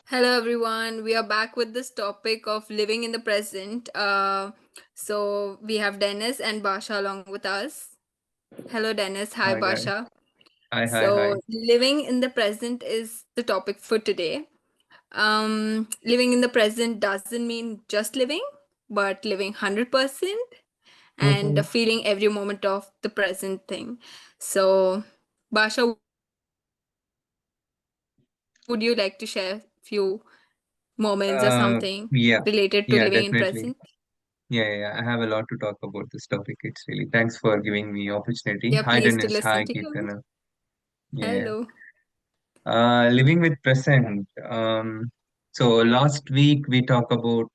Hello, everyone. We are back with this topic of living in the present. So we have Dennis and Basha along with us. Hello, Dennis. Hi, Hi, hi. Basha. Hi, hi, So hi. living in the present is the topic for today. Living in the present doesn't mean just living, but living 100% and Mm-hmm. feeling every moment of the present thing. So, Basha, would you like to share few moments or something related to living in present? Yeah, yeah, definitely. Yeah. I have a lot to talk about this topic. It's really thanks for giving me Yeah, opportunity. pleased Hi, to listen Dennis. to Hi, you. Kirtana. Yeah. Hello. Living with present. So last week we talked about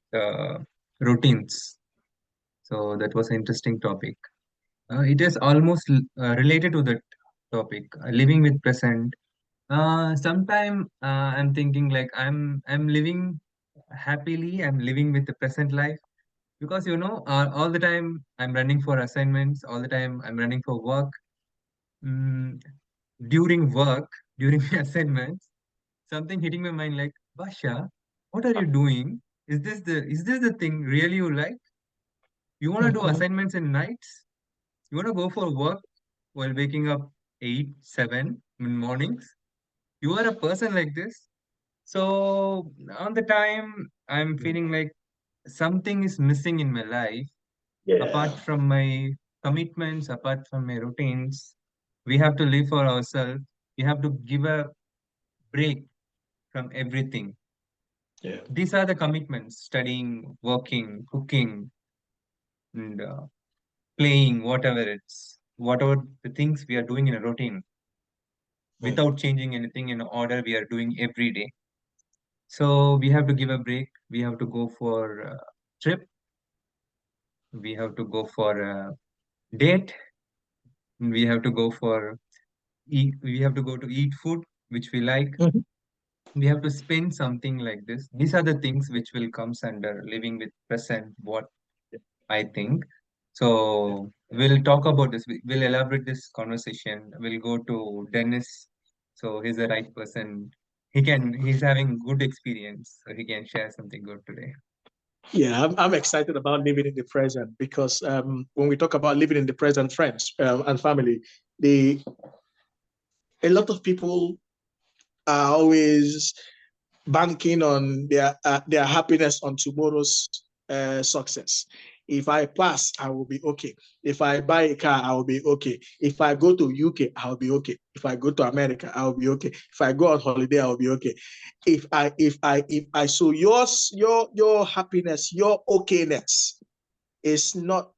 routines. So that was an interesting topic. It is almost related to that topic. Living with present. Sometime I'm thinking like I'm living happily. I'm living with the present life because all the time I'm running for assignments. All the time I'm running for work. Mm, during work, during my assignments, something hitting my mind like, Basha, what are you doing? Is this the thing really you like? You want to do Mhm. assignments in nights? You want to go for work while waking up 8, 7 in mornings? You are a person like this. So on the time, I'm feeling like something is missing in my life, Yeah. apart from my commitments, apart from my routines. We have to live for ourselves. We have to give a break from everything. Yeah. These are the commitments: studying, working, cooking, and playing, whatever the things we are doing in a routine Mm. without changing anything in order we are doing every day. So we have to give a break. We have to go for a trip. We have to go for a date. We have to go for eat. We have to go to eat food which we like. Mhm. We have to spend something like this. These are the things which will comes under living with present. What I think. Yeah. So we'll talk about this. We'll elaborate this conversation. We'll go to Dennis. So he's the right person. He's having good experience. So he can share something good today. Yeah, I'm excited about living in the present because when we talk about living in the present, friends and family, the a lot of people are always banking on their happiness on tomorrow's success. If I pass, I will be okay. If I buy a car, I will be okay. If I go to UK, I'll be okay. If I go to America, I'll be okay. If I go on holiday, I'll be okay. If I so your happiness, your okayness is not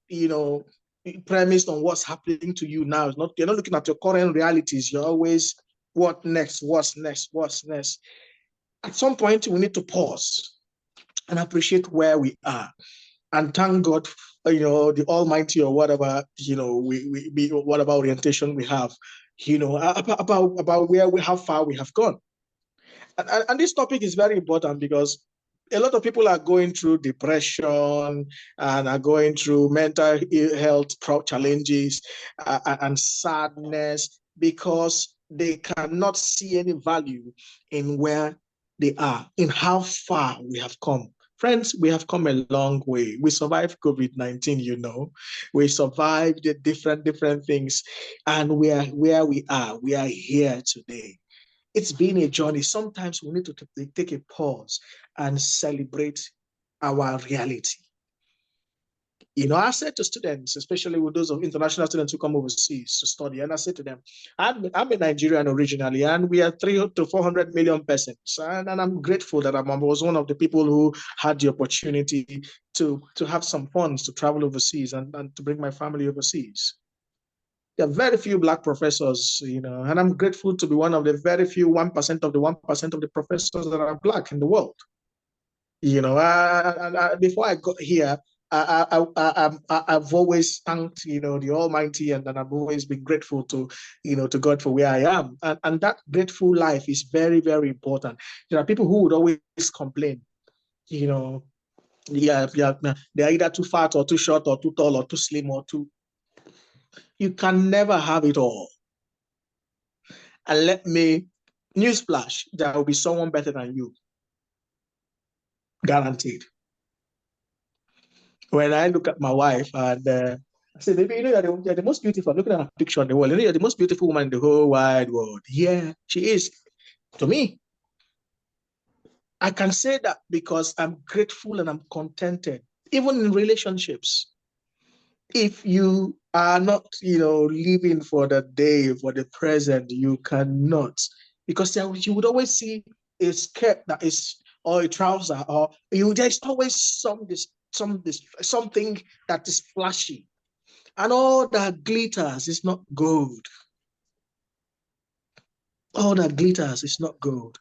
premised on what's happening to you now. It's not you're not looking at your current realities. You're always what next, what's next, what's next. At some point, we need to pause and appreciate where we are and thank God, the Almighty or whatever, whatever orientation we have, about where how far we have gone. And this topic is very important because a lot of people are going through depression and are going through mental health challenges and sadness because they cannot see any value in where they are, in how far we have come. Friends, we have come a long way. We survived COVID-19, We survived the different things, and we are where we are. We are here today. It's been a journey. Sometimes we need to take a pause and celebrate our reality. I said to students, especially with those of international students who come overseas to study, and I said to them, I'm a Nigerian originally, and we are 300 to 400 million persons. And I'm grateful that I was one of the people who had the opportunity to have some funds to travel overseas and to bring my family overseas. There are very few black professors, and I'm grateful to be one of the very few 1% of the 1% of the professors that are black in the world. Before I got here, I've always thanked, the Almighty, and I've always been grateful to God for where I am. And that grateful life is very, very important. There are people who would always complain, you know, yeah, they're either too fat or too short or too tall or too slim or too. You can never have it all. And newsflash, there will be someone better than you. Guaranteed. When I look at my wife and I say, baby, you know, you're the most beautiful. I'm looking at her picture on the wall. You know, you're the most beautiful woman in the whole wide world. Yeah, she is. To me, I can say that because I'm grateful and I'm contented, even in relationships. If you are not, living for the day, for the present, you cannot. Because you would always see a skirt that is, or a trouser, or there's always something that is flashy. And all that glitters is not gold. All that glitters is not gold.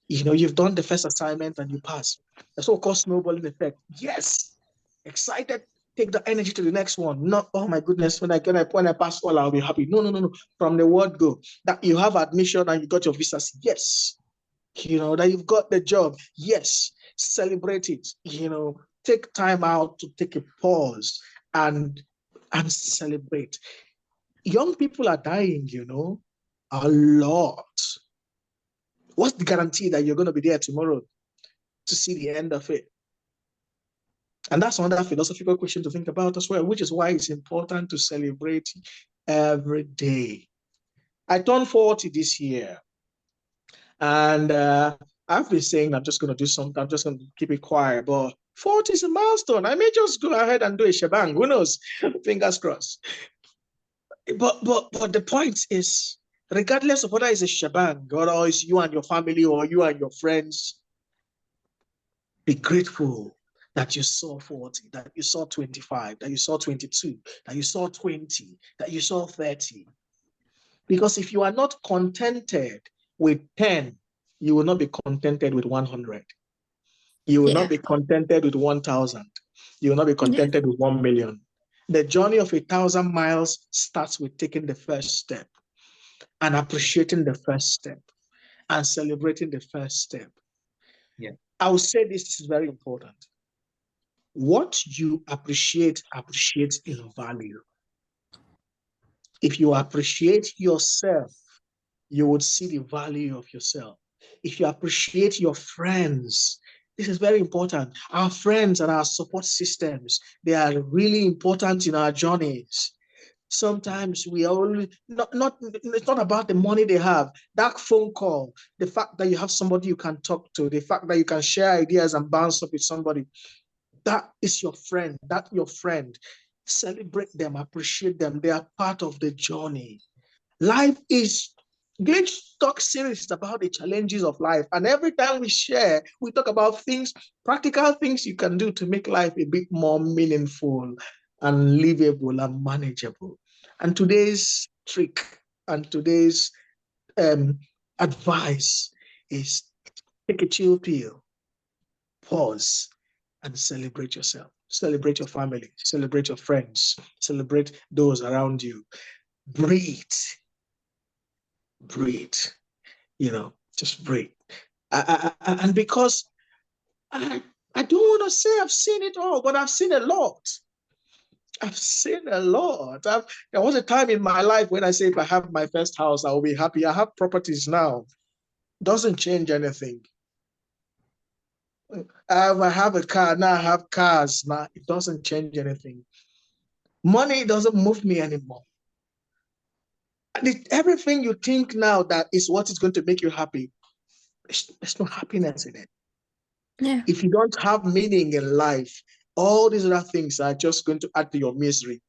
You've done the first assignment and you pass. That's what called snowballing effect. Yes, excited, take the energy to the next one. Not, oh my goodness, when I pass all, I'll be happy. No, no, no, no. From the word go, that you have admission and you got your visas. Yes. That you've got the job. Yes. Celebrate it. Take time out to take a pause and celebrate. Young people are dying, a lot. What's the guarantee that you're going to be there tomorrow to see the end of it? And that's another philosophical question to think about as well, which is why it's important to celebrate every day. I turned 40 this year, and I've been saying I'm just going to do something, I'm just going to keep it quiet, but 40 is a milestone. I may just go ahead and do a shebang. Who knows? Fingers crossed. But the point is, regardless of whether it's a shebang or it's you and your family or you and your friends, be grateful that you saw 40, that you saw 25, that you saw 22, that you saw 20, that you saw 30. Because if you are not contented with 10, you will not be contented with 100. You will not be contented with 1,000. You will not be contented with 1 million. The journey of 1,000 miles starts with taking the first step and appreciating the first step and celebrating the first step. Yeah. I would say this is very important. What you appreciate in value. If you appreciate yourself, you would see the value of yourself. If you appreciate your friends, this is very important. Our friends and our support systems, they are really important in our journeys. Sometimes we are only it's not about the money they have. That phone call, the fact that you have somebody you can talk to, the fact that you can share ideas and bounce up with somebody, that is your friend. That's your friend. Celebrate them, appreciate them. They are part of the journey. Life is Glitch Talk series is about the challenges of life. And every time we share, we talk about things, practical things you can do to make life a bit more meaningful and livable and manageable. And today's trick and today's advice is take a chill pill, pause, and celebrate yourself. Celebrate your family, celebrate your friends, celebrate those around you. Breathe, breathe, just breathe. And because I don't want to say I've seen it all, but I've seen a lot. I've seen a lot. There was a time in my life when I say if I have my first house, I will be happy. I have properties now. Doesn't change anything. I have a car, now I have cars. Now it doesn't change anything. Money doesn't move me anymore. And everything you think now that is what is going to make you happy, there's no happiness in it. Yeah. If you don't have meaning in life, all these other things are just going to add to your misery.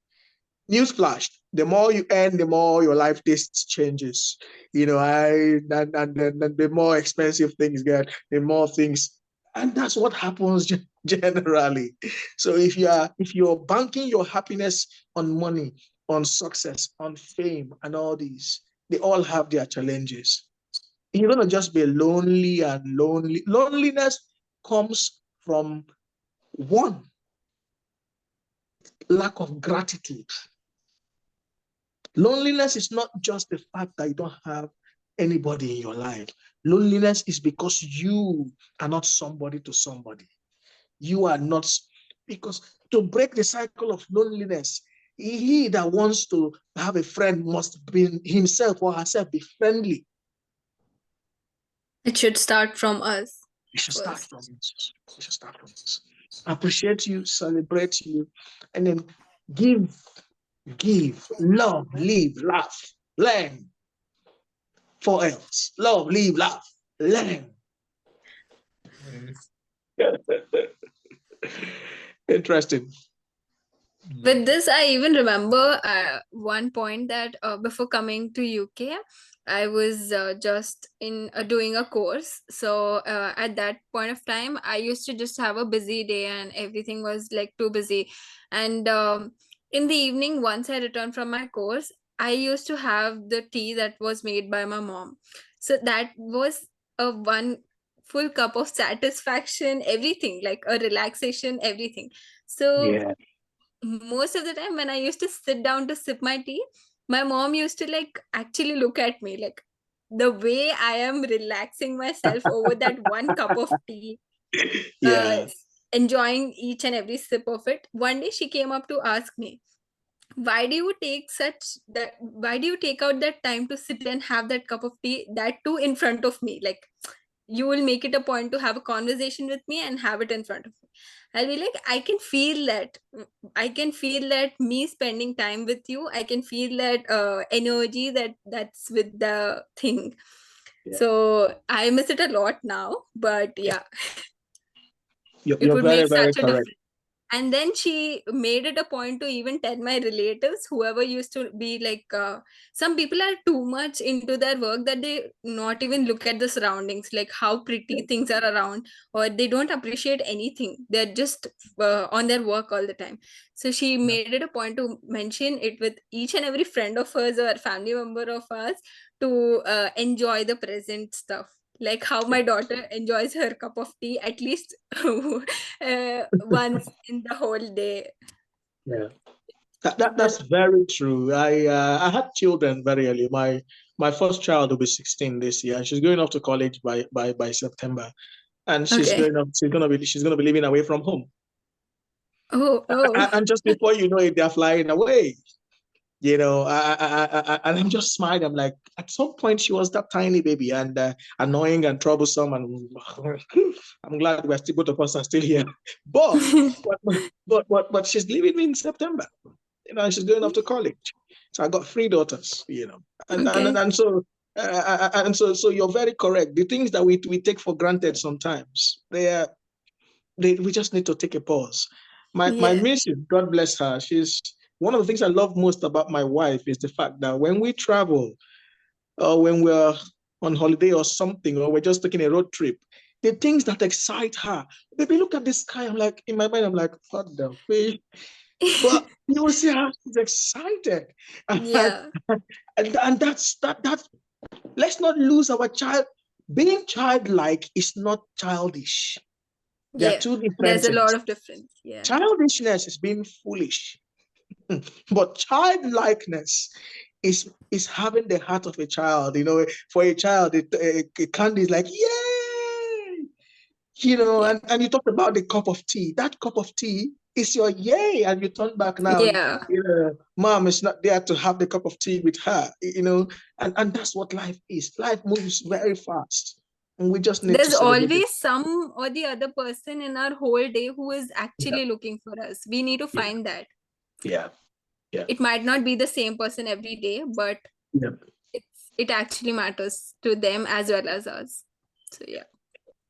Newsflash: the more you earn, the more your life taste changes. And the more expensive things get, the more things, and that's what happens generally. So if you're banking your happiness on money, on success, on fame, and all these, they all have their challenges. You're gonna just be lonely and lonely. Loneliness comes from one, lack of gratitude. Loneliness is not just the fact that you don't have anybody in your life. Loneliness is because you are not somebody to somebody. You are not, because to break the cycle of loneliness, he that wants to have a friend must be himself or herself be friendly. It should start from us. We should start first. from this. We should start from this. Appreciate you, celebrate you, and then give, love, live, laugh, learn. For else, love, live, laugh, learn. Yes. Interesting. With Yeah. this, I even remember one point that before coming to UK, I was just in doing a course. So at that point of time, I used to just have a busy day and everything was like too busy. And in the evening, once I returned from my course, I used to have the tea that was made by my mom. So that was a one full cup of satisfaction, everything, like a relaxation, everything. So Yeah. most of the time when I used to sit down to sip my tea, my mom used to like actually look at me like the way I am relaxing myself over that one cup of tea, uh, Yeah. enjoying each and every sip of it. One day she came up to ask me, why do you take out that time to sit and have that cup of tea, that too in front of me? Like, you will make it a point to have a conversation with me and have it in front of me. I'll be like, I can feel that. I can feel that me spending time with you. I can feel that energy that's with the thing. Yeah. So I miss it a lot now. But yeah, it You're would very, make very such a correct. difference. And then she made it a point to even tell my relatives, whoever used to be like, some people are too much into their work that they not even look at the surroundings, like how pretty things are around, or they don't appreciate anything. They're just on their work all the time. So she made it a point to mention it with each and every friend of hers or family member of ours to enjoy the present stuff, like how my daughter enjoys her cup of tea at least once in the whole day. Yeah. That That's very true. I had children very early. My first child will be 16 this year. She's going off to college by September, and okay. she's gonna be living away from home. Oh, oh. And just before you know it, they're flying away. And I'm just smiling. I'm like, at some point, she was that tiny baby and annoying and troublesome. And I'm glad we're still, both of us are still here. But, but she's leaving me in September. She's going off to college. So I got three daughters. And and Okay. and so. So you're very correct. The things that we take for granted sometimes, we just need to take a pause. My Yeah. missus, God bless her, she's one of the things I love most about my wife is the fact that when we travel or when we're on holiday or something, or we're just taking a road trip, the things that excite her, baby, look at the sky. I'm like, in my mind, I'm like, what the fish? But you will see how she's excited. And, Yeah. and that's let's not lose our child. Being childlike is not childish. There are Yeah. two different There's a lot things. of difference. Yeah. Childishness is being foolish, but childlikeness is having the heart of a child. For a child, a candy is like, yay! Yeah. And you talked about the cup of tea. That cup of tea is your yay, and you turn back now. Yeah. Mom is not there to have the cup of tea with her. And that's what life is. Life moves very fast, and we just need to There's celebrate it. always some or the other person in our whole day who is Yeah, actually looking for us. We need to yeah, find that. yeah, yeah, It might not be the same person every day, but yeah. it actually matters to them as well as us. So yeah.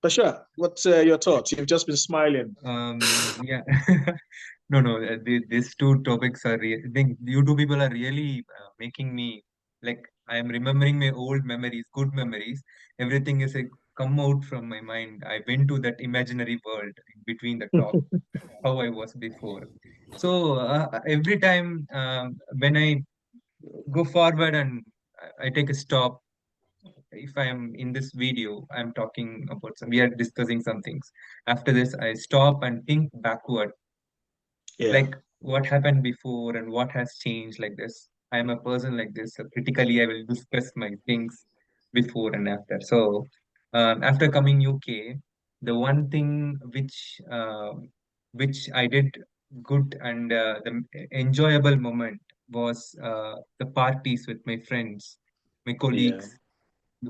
For sure. What's your thoughts? You've just been smiling. Yeah. No, no. These two topics are. I think you two people are really making me like I am remembering my old memories, good memories. Everything is like come out from my mind. I went to that imaginary world in between the talk, how I was before. So every time when I go forward and I take a stop, if I am in this video, I'm talking about some, we are discussing some things. After this, I stop and think backward, Yeah. like what happened before and what has changed like this. I am a person like this, so critically I will discuss my things before and after. So after coming UK, the one thing which I did good and the enjoyable moment was the parties with my friends, my Yeah. colleagues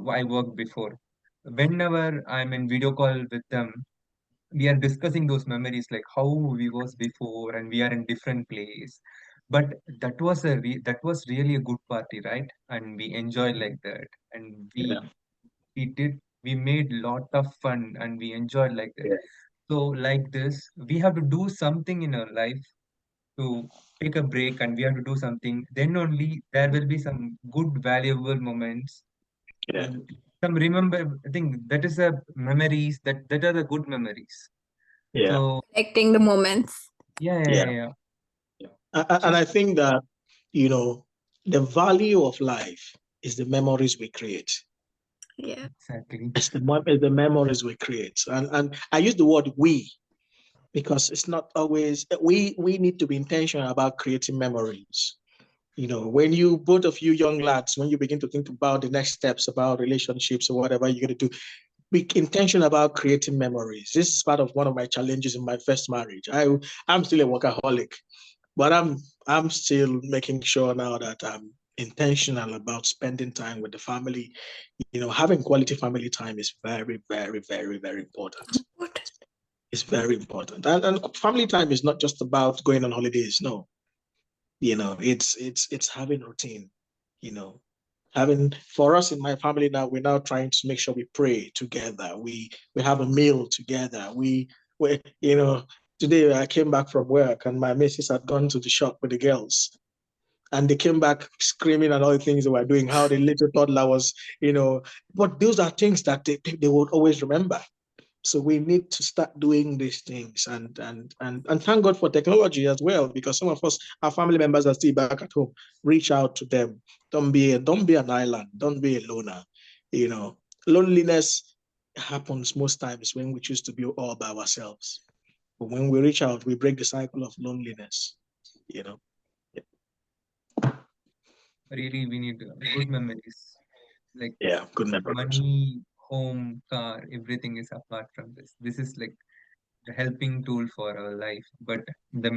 I worked before. whenever I'm in video call with them, we are discussing those memories, like how we was before, and we are in different place. But that was really a good party, right? And we enjoyed like that, and Yeah, we made lot of fun, and we enjoyed like that. yeah, So like this, we have to do something in our life to take a break, and we have to do something. Then only there will be some good valuable moments. yeah, And some remember, I think that is the memories, that are the good memories. yeah, So Collecting the moments. yeah, yeah, yeah. yeah, yeah. And I Just think that, you know, the value of life is the memories we create. Yeah. exactly. It's the memories we create. And I use the word we because it's not always we need to be intentional about creating memories. You know, when you both of you young lads, when you begin to think about the next steps about relationships or whatever you're gonna do, be intentional about creating memories. This is part of one of my challenges in my first marriage. I'm still a workaholic, but I'm still making sure now that I'm intentional about spending time with the family. You know, having quality family time is very, very, very, very important. What? It's very important. And family time is not just about going on holidays. No, you know, it's having routine, you know, having for us in my family now, we're now trying to make sure we pray together. We have a meal together. We you know, today I came back from work and my missus had gone to the shop with the girls and they came back screaming and all the things they were doing, how the little toddler was, you know, but those are things that they would always remember. So we need to start doing these things and thank God for technology as well, because some of us, our family members are still back at home. Reach out to them. Don't be an island. Don't be a loner. You know, loneliness happens most times when we choose to be all by ourselves. But when we reach out, we break the cycle of loneliness. You know. really, we need good memories. Like Yeah, good memories. money, home, car, everything is apart from this. This is like the helping tool for our life. But the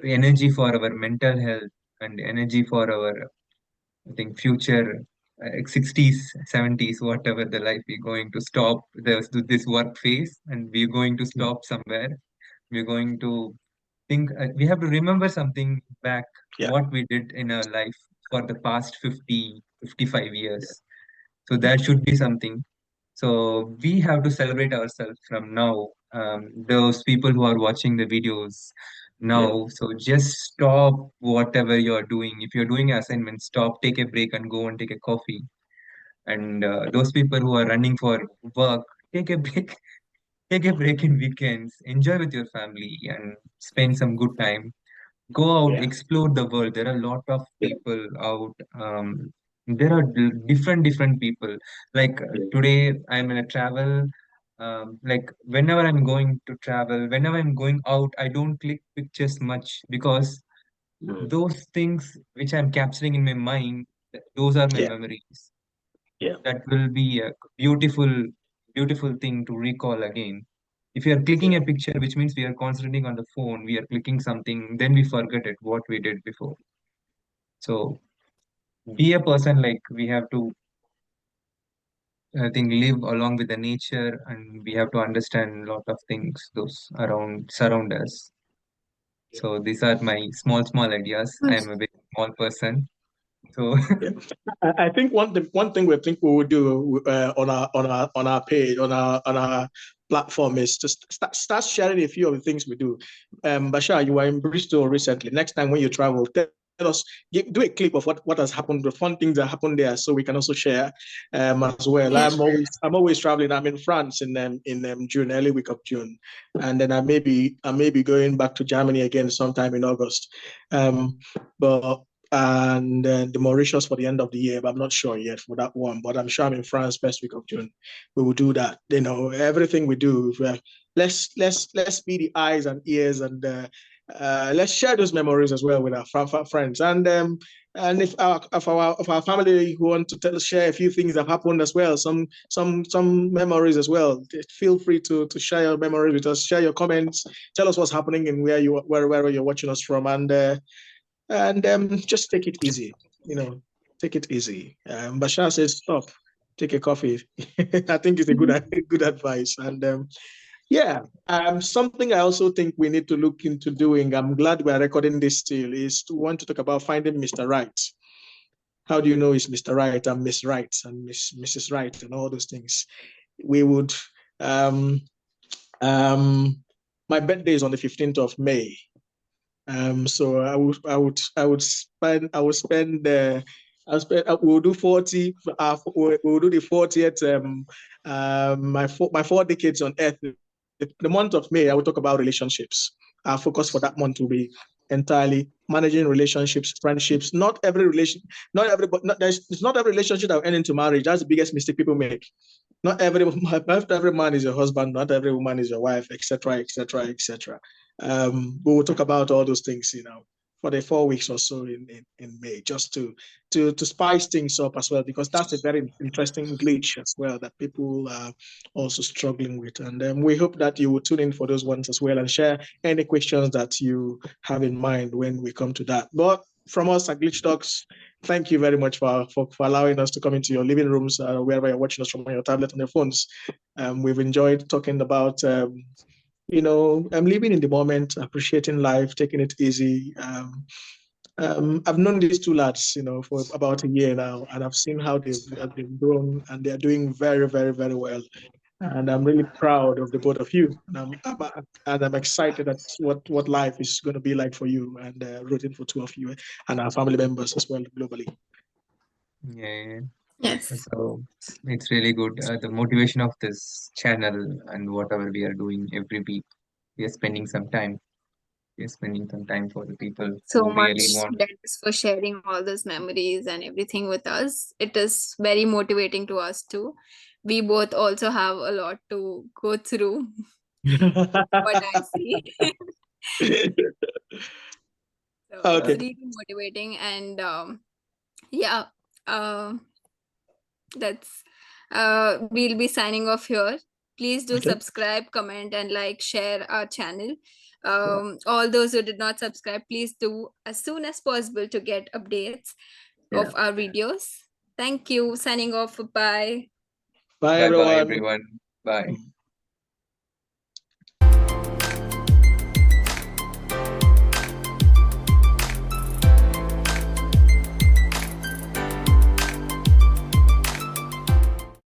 energy for our mental health, and energy for our, I think, future, 60s, 70s, whatever the life, we're going to stop this work phase, and we're going to stop somewhere. We're going to think, we have to remember something back, Yeah, what we did in our life for the past 50, 55 years. So there should be something. So we have to celebrate ourselves from now. Those people who are watching the videos yeah, now, so just stop whatever you're doing. If you're doing assignments, stop, take a break, and go and take a coffee. And those people who are running for work, take a break, take a break in weekends, enjoy with your family, and spend some good time. Go out, yeah, explore the world. There are a lot of yeah, people out. There are different people. Like yeah. today, I'm in a travel. Like whenever I'm going to travel, whenever I'm going out, I don't click pictures much, because Mm, those things which I'm capturing in my mind, those are my yeah, memories. yeah, That will be a beautiful thing to recall again. If you are clicking yeah. a picture, which means we are concentrating on the phone, we are clicking something, then we forget it, what we did before. So be a person, like we have to, I think, live along with the nature, and we have to understand a lot of things, those around surround us. So these are my small ideas. I am a very small person. So Yeah. I think one thing we think we will do on our page on our platform is to start sharing a few of the things we do. Bashar, you were in Bristol recently. Next time when you travel, tell us, do a clip of what has happened, the fun things that happened there, so we can also share as well. Yeah. I'm always traveling. I'm in France in June, early week of June, and then I may be going back to Germany again sometime in August. But and then the Mauritius for the end of the year, but I'm not sure yet for that one. But I'm sure I'm in France first week of June. We will do that. You know, everything we do, let's be the eyes and ears, and let's share those memories as well with our friends. And if our family want to share a few things that have happened as well, some memories as well. Feel free to share your memories with us. Share your comments. Tell us what's happening and wherever you're watching us from, and just take it easy. You know, take it easy. Bashar says stop. take a coffee. I think it's a good advice. And something I also think we need to look into doing. I'm glad we are recording this still. Is to want to talk about finding Mr. Right. How do you know it's Mr. Right and Miss Right and Mrs. Right and all those things? We would. Um, my birthday is on the 15th of May. So we'll do 40. We'll do the 40th. My 4 decades on Earth. The month of May, I will talk about relationships. Our focus for that month will be entirely managing relationships, friendships. Not every relationship that will end into marriage. That's the biggest mistake people make. Not every man is your husband, not every woman is your wife, etc., etc., etc. We will talk about all those things, for the 4 weeks or so in May, just to spice things up as well, because that's a very interesting glitch as well that people are also struggling with. And we hope that you will tune in for those ones as well and share any questions that you have in mind when we come to that. But from us at Glitch Talks, thank you very much for allowing us to come into your living rooms, wherever you're watching us from your tablet and your phones. We've enjoyed talking about I'm living in the moment, appreciating life, taking it easy. I've known these two lads, for about a year now, and I've seen how they've grown, and they're doing very, very, very well. And I'm really proud of the both of you, and I'm excited at what life is going to be like for you, and rooting for two of you and our family members as well globally. Yeah. Yes. So it's really good. The motivation of this channel and whatever we are doing every week, we are spending some time. We are spending some time for the people So who really much, want. Dennis, for sharing all those memories and everything with us. It is very motivating to us too. We both also have a lot to go through, what I see. So it's Okay. really motivating, and yeah, uh, that's we'll be signing off here. Please do Okay. subscribe, comment, and like, share our channel. Yeah. All those who did not subscribe, please do as soon as possible to get updates Yeah. of our videos. Thank you. Signing off. Bye. Bye, Bye bye, everyone. everyone. Bye.